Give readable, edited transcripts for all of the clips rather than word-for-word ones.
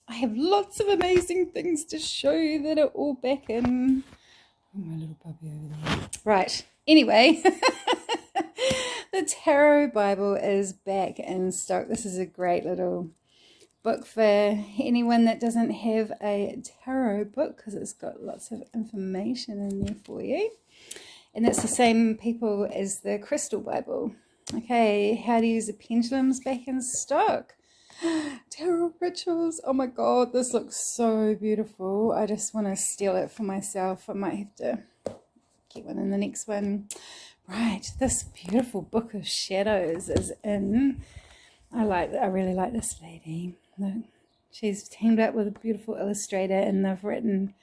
I have lots of amazing things to show you that are all back in. Oh, my little puppy over there. Right. Anyway, the Tarot Bible is back in stock. This is a great little book for anyone that doesn't have a tarot book because it's got lots of information in there for you. And it's the same people as the Crystal Bible. Okay, how to use a pendulum's back in stock. Tarot rituals. Oh my god, this looks so beautiful. I just want to steal it for myself. I might have to get one in the next one. Right, this beautiful book of shadows is in. I really like this lady. Look, she's teamed up with a beautiful illustrator and they've written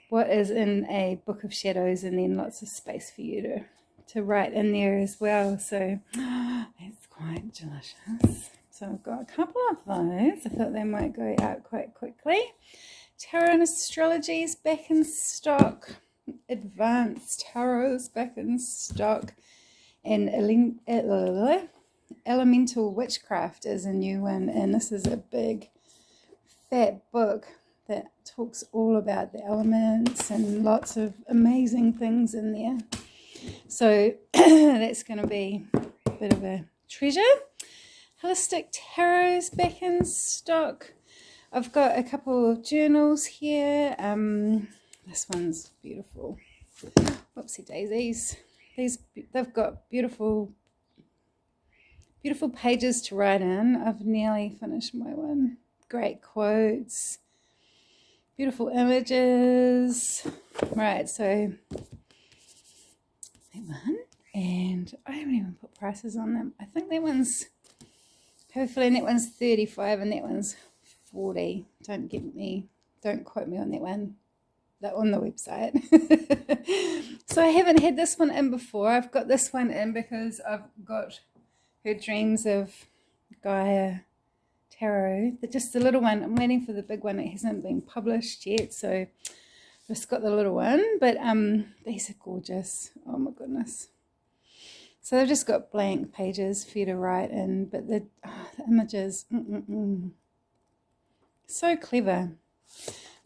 what is in a book of shadows and then lots of space for you to write in there as well. So it's quite delicious. So I've got a couple of those. I thought they might go out quite quickly. Tarot and Astrology is back in stock. Advanced Tarot is back in stock. And Elemental Witchcraft is a new one. And this is a big, fat book that talks all about the elements and lots of amazing things in there. So that's going to be a bit of a treasure. Holistic Tarot's back in stock. I've got a couple of journals here. This one's beautiful. Whoopsie daisies. They've got beautiful pages to write in. I've nearly finished my one. Great quotes. Beautiful images. Right, so that one. And I haven't even put prices on them. I think that one's hopefully that one's 35 and that one's 40. Don't quote me on that one. That on the website. So I haven't had this one in before. I've got this one in because I've got Her Dreams of Gaia Tarot. Just the little one. I'm waiting for the big one. It hasn't been published yet, so I've just got the little one. But these are gorgeous. Oh my goodness. So they've just got blank pages for you to write in, but the images, so clever.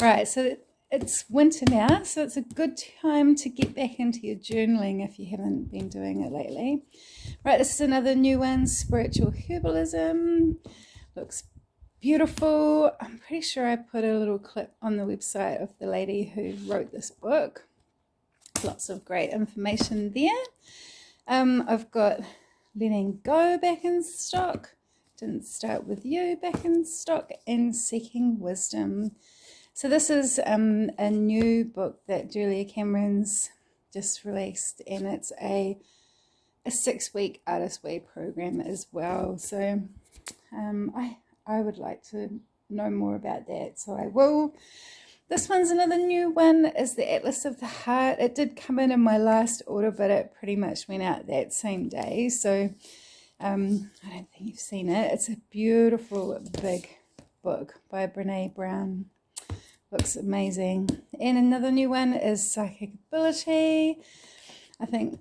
Right, so it's winter now, so it's a good time to get back into your journaling if you haven't been doing it lately. Right, this is another new one, Spiritual Herbalism. Looks beautiful. I'm pretty sure I put a little clip on the website of the lady who wrote this book. Lots of great information there. I've got Letting Go back in stock, Didn't Start With You back in stock, and Seeking Wisdom. So this is a new book that Julia Cameron's just released, and it's a 6-week Artist Way program as well. So I would like to know more about that, so I will. This one's another new one, is the Atlas of the Heart. It did come in my last order, but it pretty much went out that same day. So I don't think you've seen it. It's a beautiful big book by Brene Brown. Looks amazing. And another new one is Psychic Ability. I think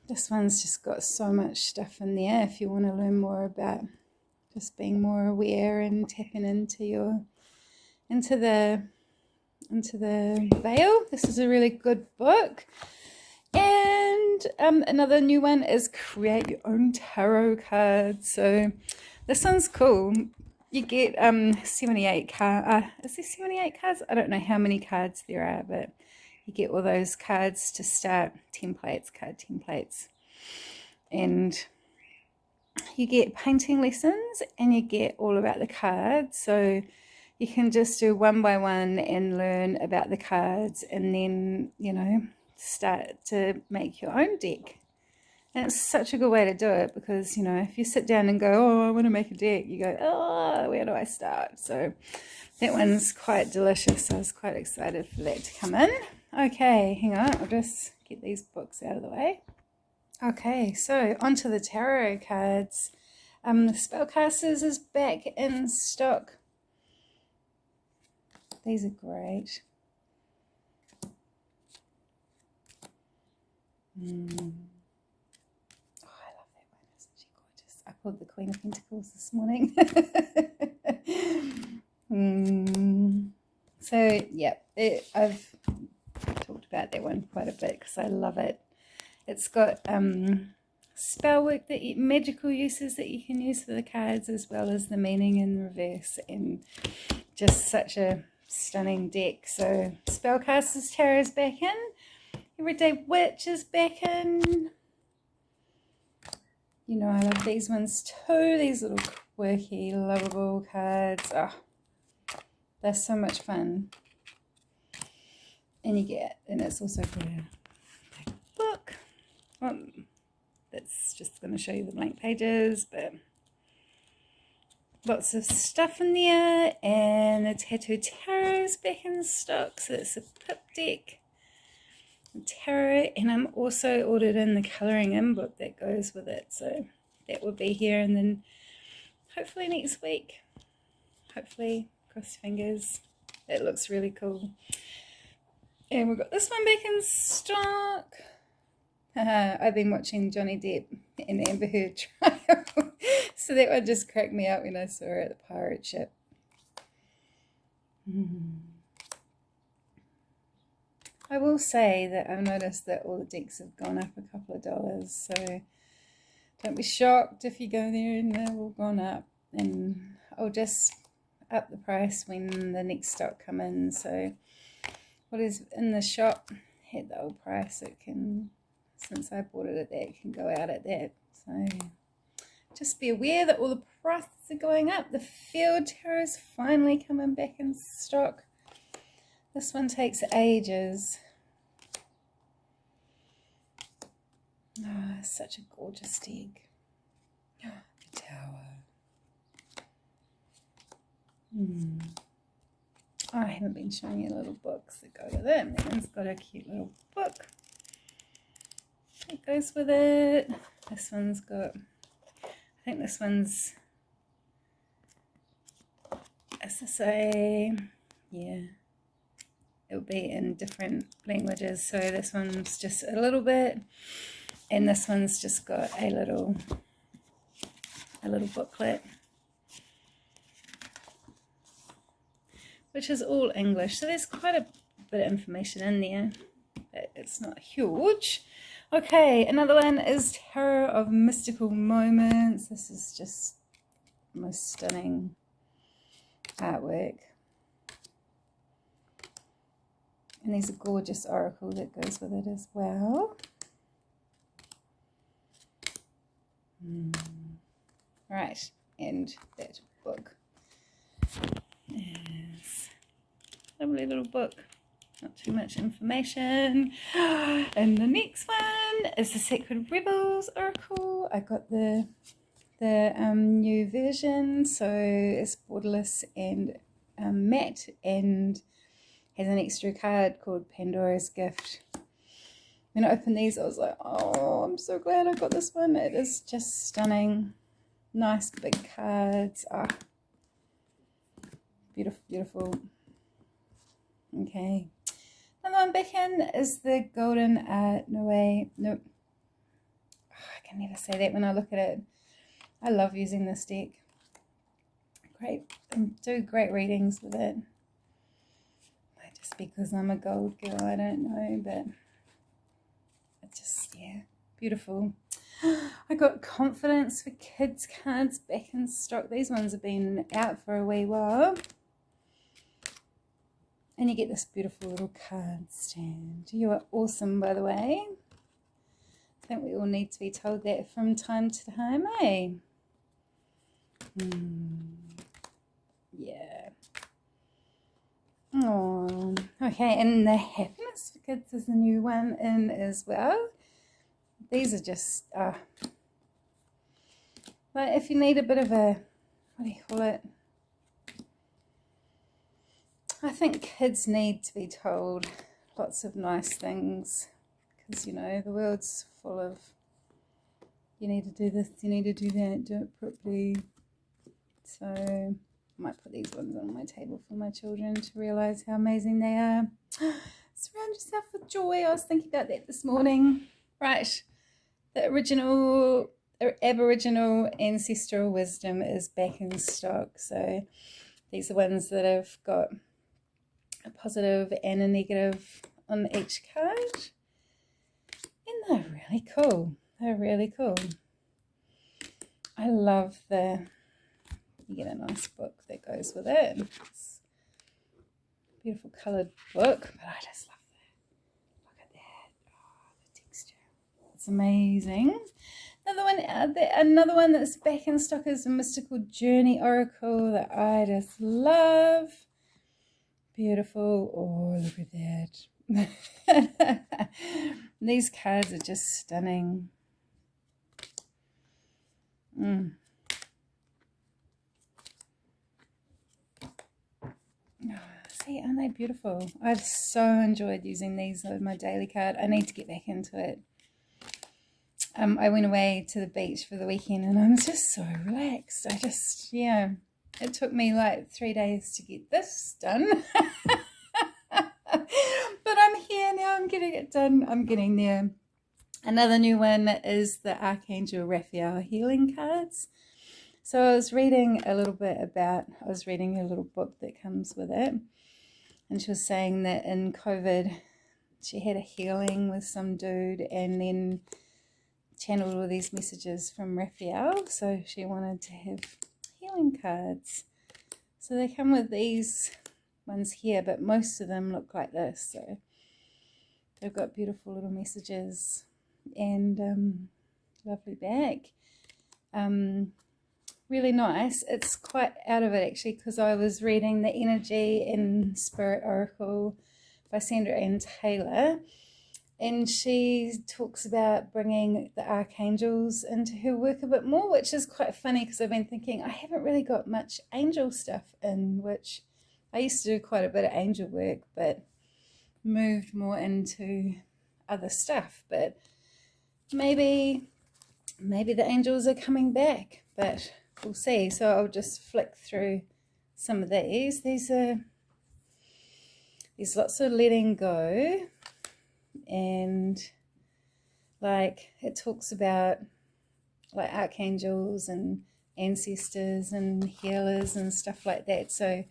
this one's just got so much stuff in there if you want to learn more about just being more aware and tapping into the veil. This is a really good book. And another new one is Create Your Own Tarot Cards. So this one's cool. You get 78 cards. Is there 78 cards? I don't know how many cards there are, but you get all those cards to start, card templates. And you get painting lessons and you get all about the cards. So you can just do one by one and learn about the cards and then, start to make your own deck. And it's such a good way to do it because, if you sit down and go, oh, I want to make a deck, you go, oh, where do I start? So that one's quite delicious. I was quite excited for that to come in. Okay, hang on. I'll just get these books out of the way. Okay, so onto the tarot cards. The Spellcasters is back in stock. These are great. Oh, I love that one. Isn't she gorgeous? I pulled the Queen of Pentacles this morning. So yeah, I've talked about that one quite a bit because I love it. It's got spell work, magical uses that you can use for the cards, as well as the meaning in reverse, and just such a stunning deck. So Spellcasters Tarot is back in. Everyday Witch is back in. You know I love these ones too. These little quirky, lovable cards. Oh, they're so much fun. And it's also got a book. That's just going to show you the blank pages, but lots of stuff in there. And the Tattoo Tarot is back in stock, so it's a pip deck. Tarot, and I'm also ordered in the colouring in book that goes with it, so that will be here, and then hopefully next week, hopefully, cross your fingers. It looks really cool. And we've got this one back in stock. I've been watching Johnny Depp and Amber Heard trial, so that one just cracked me up when I saw her at the pirate ship. I will say that I've noticed that all the decks have gone up a couple of dollars, so don't be shocked if you go there and they've all gone up. And I'll just up the price when the next stock come in. So what is in the shop at the old price, it can, since I bought it at that, it can go out at that. So just be aware that all the prices are going up. The Field Tarot is finally coming back in stock. This one takes ages. Oh, it's such a gorgeous deck. The Tower. I haven't been showing you little books that go with it. That one's got a cute little book that goes with it. This one's got, I think this one's, as I say, yeah. It'll be in different languages, so this one's just a little bit, and this one's just got a little booklet, which is all English, so there's quite a bit of information in there, but it's not huge. Okay, another one is Tarot of Mystical Moments. This is just the most stunning artwork. And there's a gorgeous oracle that goes with it as well. Right, and that book is a lovely little book. Not too much information. And the next one is the Sacred Rebels oracle. I got the new version, so it's borderless and matte, and has an extra card called Pandora's Gift. When I opened these, I was like, oh, I'm so glad I got this one. It is just stunning. Nice big cards. Ah, beautiful, beautiful. Okay. Another one back in is the Golden Nope. Oh, I can never say that when I look at it. I love using this deck. Great. Do great readings with it. Just because I'm a gold girl, I don't know, but it's just, yeah, beautiful. I got Confidence for Kids cards back in stock. These ones have been out for a wee while. And you get this beautiful little card stand. You are awesome, by the way. I think we all need to be told that from time to time, eh? Yeah. Oh, okay, and the Happiness for Kids is a new one in as well. These are just, like if you need a bit of a, what do you call it? I think kids need to be told lots of nice things, because, you know, the world's full of, you need to do this, you need to do that, do it properly. So I might put these ones on my table for my children to realise how amazing they are. Surround yourself with joy. I was thinking about that this morning. Right, the original Aboriginal Ancestral Wisdom is back in stock. So These are ones that have got a positive and a negative on each card. And they're really cool. They're really cool. I love you get a nice book that goes with it. It's a beautiful coloured book, but I just love that. Look at that. Oh, the texture. It's amazing. Another one that's back in stock is a Mystical Journey Oracle that I just love. Beautiful. Oh, look at that. These cards are just stunning. See, aren't they beautiful? I've so enjoyed using these with my daily card. I need to get back into it. I went away to the beach for the weekend and I was just so relaxed. It took me like 3 days to get this done. But I'm here now, I'm getting it done. I'm getting there. Another new one is the Archangel Raphael healing cards. So I was reading a little book that comes with it. And she was saying that in COVID, she had a healing with some dude and then channeled all these messages from Raphael. So she wanted to have healing cards. So they come with these ones here, but most of them look like this. So they've got beautiful little messages and lovely back. Really nice. It's quite out of it actually, because I was reading the Energy and Spirit Oracle by Sandra Ann Taylor, and she talks about bringing the archangels into her work a bit more, which is quite funny because I've been thinking I haven't really got much angel stuff in, which I used to do quite a bit of angel work but moved more into other stuff. But maybe the angels are coming back, but we'll see. So I'll just flick through some of these. There's lots of letting go, and like it talks about like archangels and ancestors and healers and stuff like that. So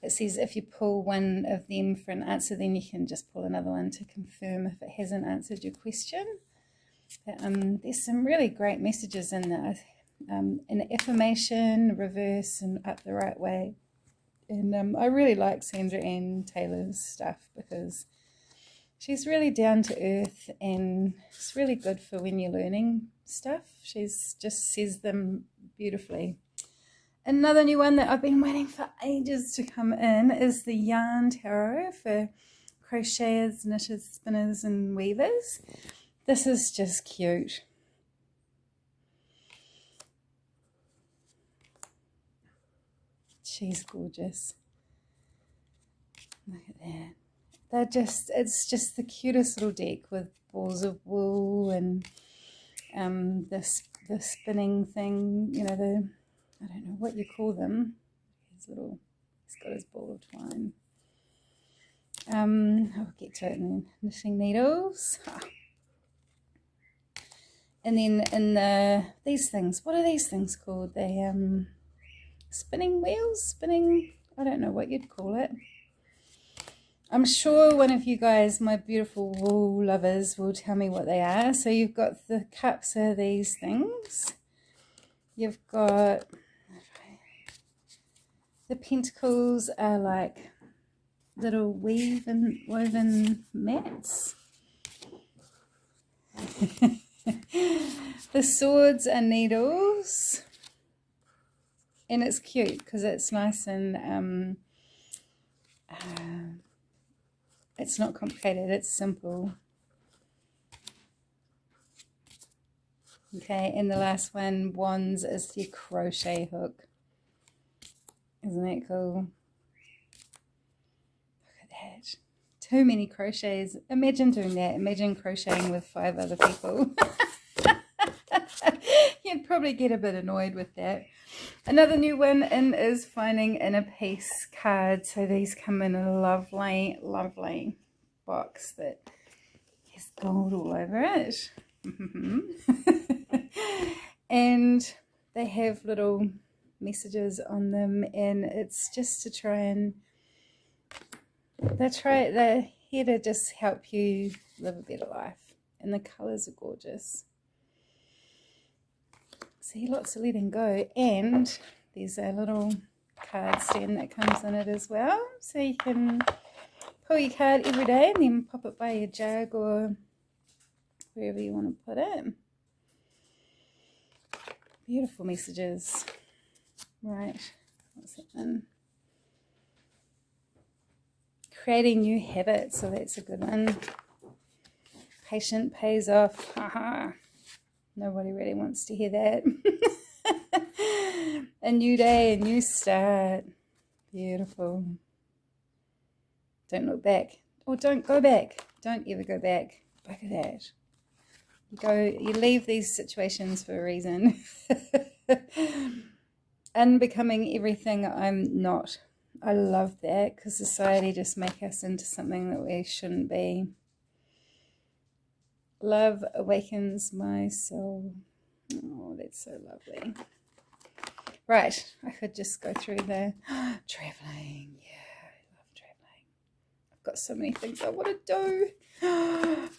it says if you pull one of them for an answer, then you can just pull another one to confirm if it hasn't answered your question. But, there's some really great messages in there. An affirmation, reverse, and up the right way. And I really like Sandra Ann Taylor's stuff because she's really down to earth and it's really good for when you're learning stuff. She's just says them beautifully. Another new one that I've been waiting for ages to come in is the Yarn Tarot for crocheters, knitters, spinners, and weavers. This is just cute. She's gorgeous. Look at that. It's just the cutest little deck with balls of wool and the spinning thing, you know, I don't know what you call them. He's got his ball of twine. I'll get to it in knitting needles. And then in these things, what are these things called? They spinning wheels, I don't know what you'd call it. I'm sure one of you guys, my beautiful wool lovers, will tell me what they are. So you've got the cups are these things. You've got the pentacles are like little woven mats. The swords are needles. And it's cute because it's nice and it's not complicated, it's simple. Okay, and the last one, wands, is the crochet hook. Isn't that cool? Look at that. Too many crochets. Imagine doing that. Imagine crocheting with 5 other people. You'd probably get a bit annoyed with that. Another new one in is finding inner peace cards. So these come in a lovely, lovely box that has gold all over it. And they have little messages on them, and it's just to try and they're here to just help you live a better life, and the colors are gorgeous. See, lots of letting go, and there's a little card stand that comes in it as well, so you can pull your card every day and then pop it by your jug or wherever you want to put it. Beautiful messages. Right, what's that one? Creating new habits, so that's a good one. Patient pays off. Haha. Nobody really wants to hear that. A new day, a new start. Beautiful. Don't look back. Or don't go back. Don't ever go back. Look at that. You leave these situations for a reason. Unbecoming everything I'm not. I love that, because society just make us into something that we shouldn't be. Love awakens my soul. Oh, that's so lovely. Right, I could just go through the traveling. Yeah, I love traveling. I've got so many things I want to do.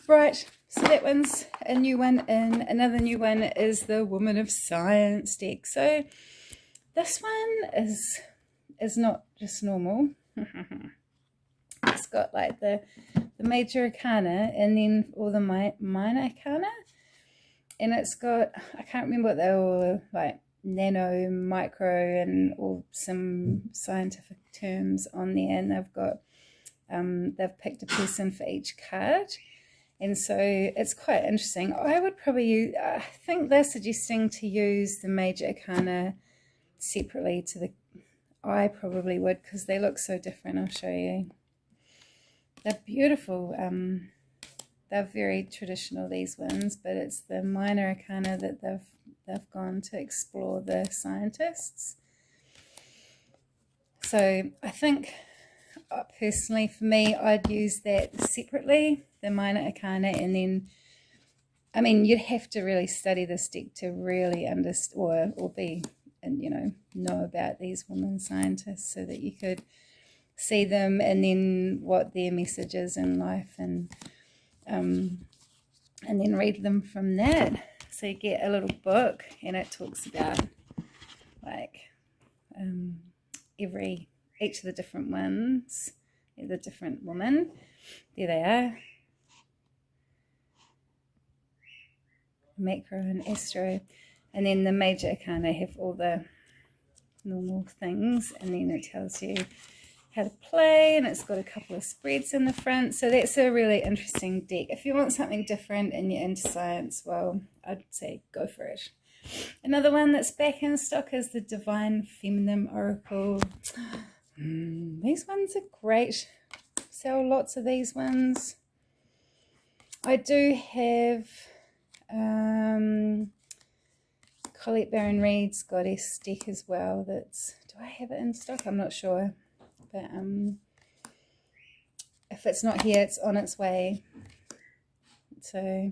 Right, so that one's a new one, and another new one is the Woman of Science deck. So this one is not just normal. It's got like the major arcana and then all the minor arcana, and it's got, I can't remember what they were, like nano, micro, and all some scientific terms on there, and they've got they've picked a person for each card, and so it's quite interesting. I would probably use, I think they're suggesting to use the major arcana separately to the, I probably would, because they look so different. I'll show you. They're beautiful. They're very traditional, these ones, but it's the minor arcana that they've gone to explore the scientists. So I think personally for me, I'd use that separately, the minor arcana, and then, I mean, you'd have to really study this deck to really understand or be, and know about these women scientists, so that you could see them and then what their message is in life, and then read them from that. So you get a little book, and it talks about like each of the different ones, the different women. There they are. Macro and astro, and then the major arcana have all the normal things, and then it tells you how to play, and it's got a couple of spreads in the front. So that's a really interesting deck. If you want something different and you're into science, well, I'd say go for it. Another one that's back in stock is the Divine Feminine Oracle. These ones are great. Sell lots of these ones. I do have Colette Baron Reid's Goddess deck as well. Do I have it in stock? I'm not sure. But if it's not here, it's on its way. So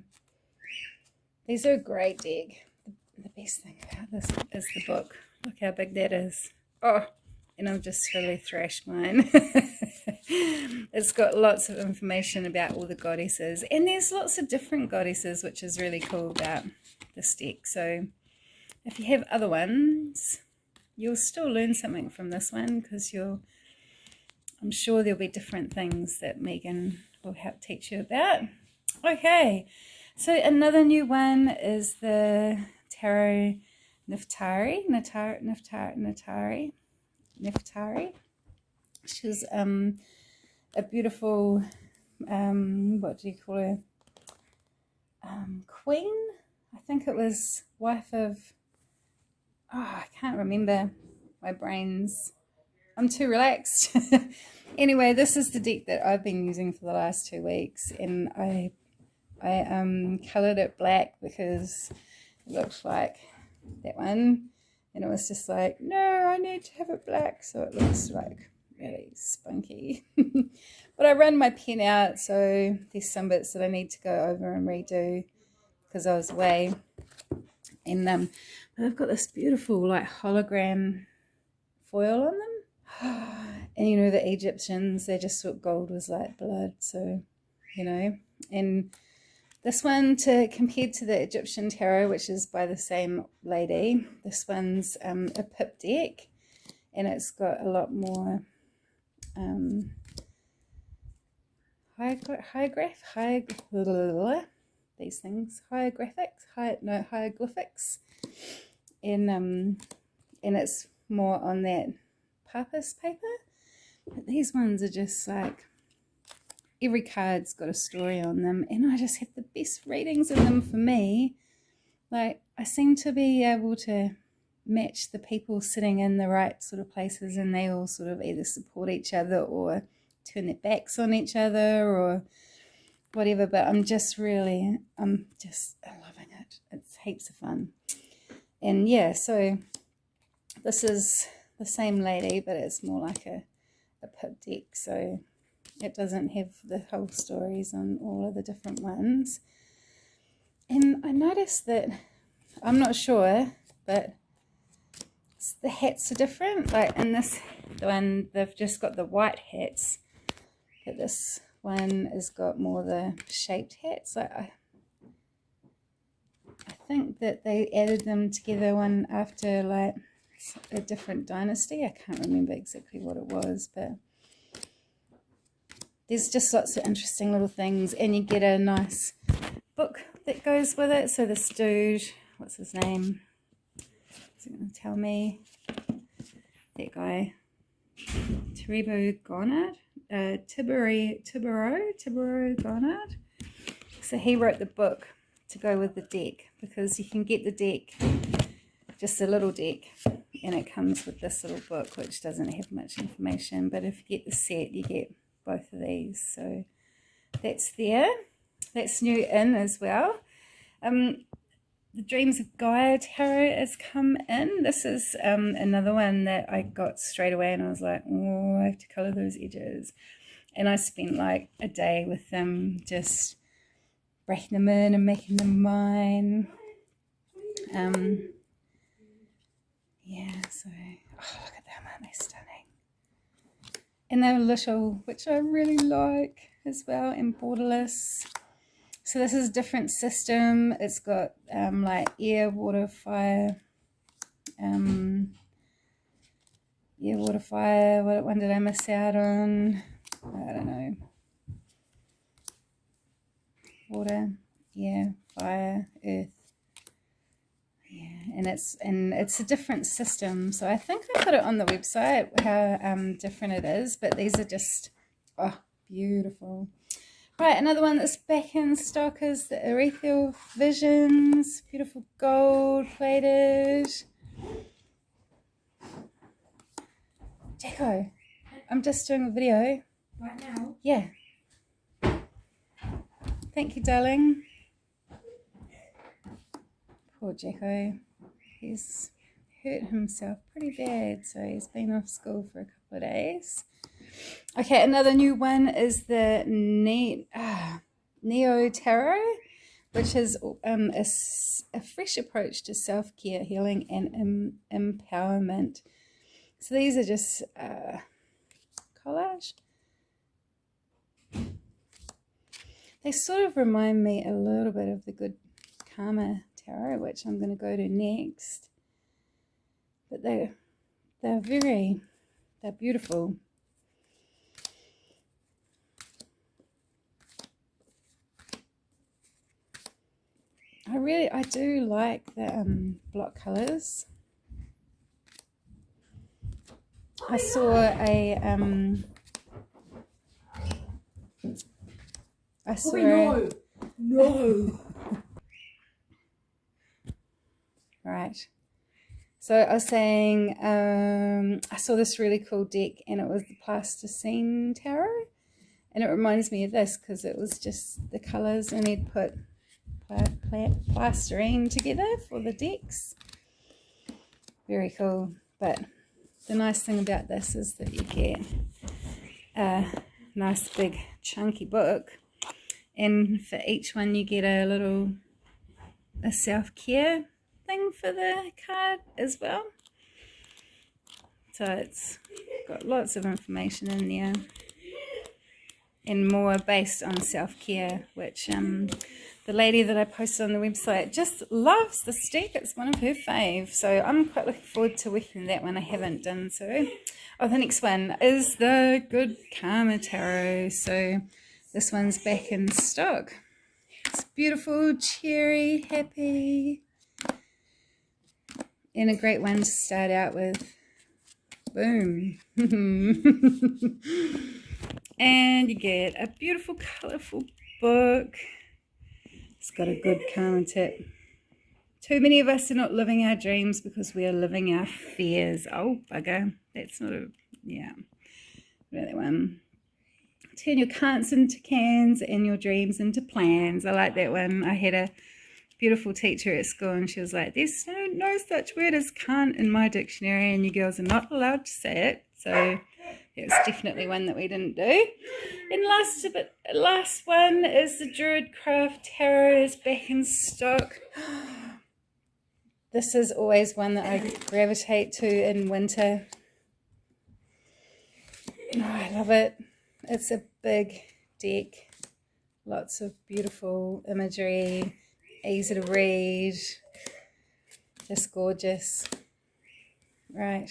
these are a great deck. The best thing about this is the book. Look how big that is. Oh, and I've just totally thrashed mine. It's got lots of information about all the goddesses, and there's lots of different goddesses, which is really cool about this deck. So if you have other ones, you'll still learn something from this one, because I'm sure there'll be different things that Megan will help teach you about. Okay, so another new one is the Tarot Neftari. She's a beautiful, what do you call her? Queen? I think it was wife of, I can't remember. I'm too relaxed. Anyway, this is the deck that I've been using for the last 2 weeks, and I coloured it black because it looked like that one, and it was just like, no, I need to have it black so it looks like really spunky. But I ran my pen out, so there's some bits that I need to go over and redo because I was away. And They've got this beautiful like hologram foil on them. And you know, the Egyptians, they just thought gold was like blood. So, you know, and this one, compared to the Egyptian tarot, which is by the same lady, this one's a pip deck, and it's got a lot more hieroglyphics, and it's more on that papyrus paper. But these ones are just like, every card's got a story on them, and I just have the best readings in them for me. Like, I seem to be able to match the people sitting in the right sort of places, and they all sort of either support each other or turn their backs on each other or whatever. But I'm just loving it. It's heaps of fun. And yeah, so this is the same lady, but it's more like a pip deck, so it doesn't have the whole stories on all of the different ones. And I noticed that, I'm not sure, but the hats are different. Like in this one, they've just got the white hats, but this one has got more the shaped hats. Like I think that they added them together one after like a different dynasty. I can't remember exactly what it was, but there's just lots of interesting little things, and you get a nice book that goes with it. So this dude, what's his name? Is it going to tell me? That guy, Tibero Garnard. So he wrote the book to go with the deck, because you can get the deck, just a little deck, and it comes with this little book which doesn't have much information. But if you get the set, you get both of these. So that's there. That's new in as well. The Dreams of Gaia Tarot has come in. This is another one that I got straight away, and I was like, oh, I have to colour those edges. And I spent like a day with them, just breaking them in and making them mine. Yeah, so, oh, look at them, aren't they stunning? And they're little, which I really like as well, and borderless. So this is a different system. It's got like air, water, fire. Water, fire. What one did I miss out on? I don't know. Water, air, fire, earth. Yeah, and it's a different system. So I think I put it on the website how different it is. But these are just, oh, beautiful. Right, another one that's back in stock is the Ethereal Visions. Beautiful gold plated. Jacko, I'm just doing a video. Right now? Yeah. Thank you, darling. Poor Jacko. He's hurt himself pretty bad, so he's been off school for a couple of days. Okay, another new one is the Neo Tarot, which is a fresh approach to self-care, healing, and empowerment. So these are just collage. They sort of remind me a little bit of the Good Karma Tarot, which I'm going to go to next. But they're beautiful. I do like the block colours. I saw No. Right. So I was saying, I saw this really cool deck, and it was the Plasticine Tarot, and it reminds me of this because it was just the colours, and he'd put plasterine together for the decks. Very cool. But the nice thing about this is that you get a nice big chunky book, and for each one you get a self-care thing backing for the card as well. So it's got lots of information in there and more based on self-care, which the lady that I posted on the website just loves the stick. It's one of her faves, so I'm quite looking forward to working that one. I haven't done so. Oh, the next one is the Good Karma Tarot. So this one's back in stock. It's beautiful, cheery, happy, and a great one to start out with. Boom. And you get a beautiful, colourful book. It's got a good karma tip. Too many of us are not living our dreams because we are living our fears. Oh, bugger. That's not a, yeah, really one. Turn your can'ts into cans and your dreams into plans. I like that one. I had a beautiful teacher at school and she was like, there's no such word as can't in my dictionary and you girls are not allowed to say it. So it's definitely one that we didn't do. And last one is the Druid Craft Tarot is back in stock. This is always one that I gravitate to in winter. Oh, I love it. It's a big deck. Lots of beautiful imagery. Easy to read. Just gorgeous. Right.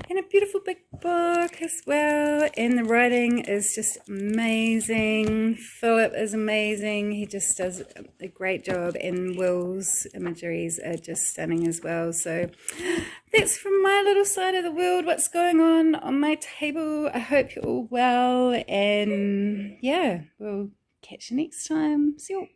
And a beautiful big book as well. And the writing is just amazing. Philip is amazing. He just does a great job. And Will's imageries are just stunning as well. So that's from my little side of the world. What's going on my table. I hope you're all well. And yeah, we'll catch you next time. See you.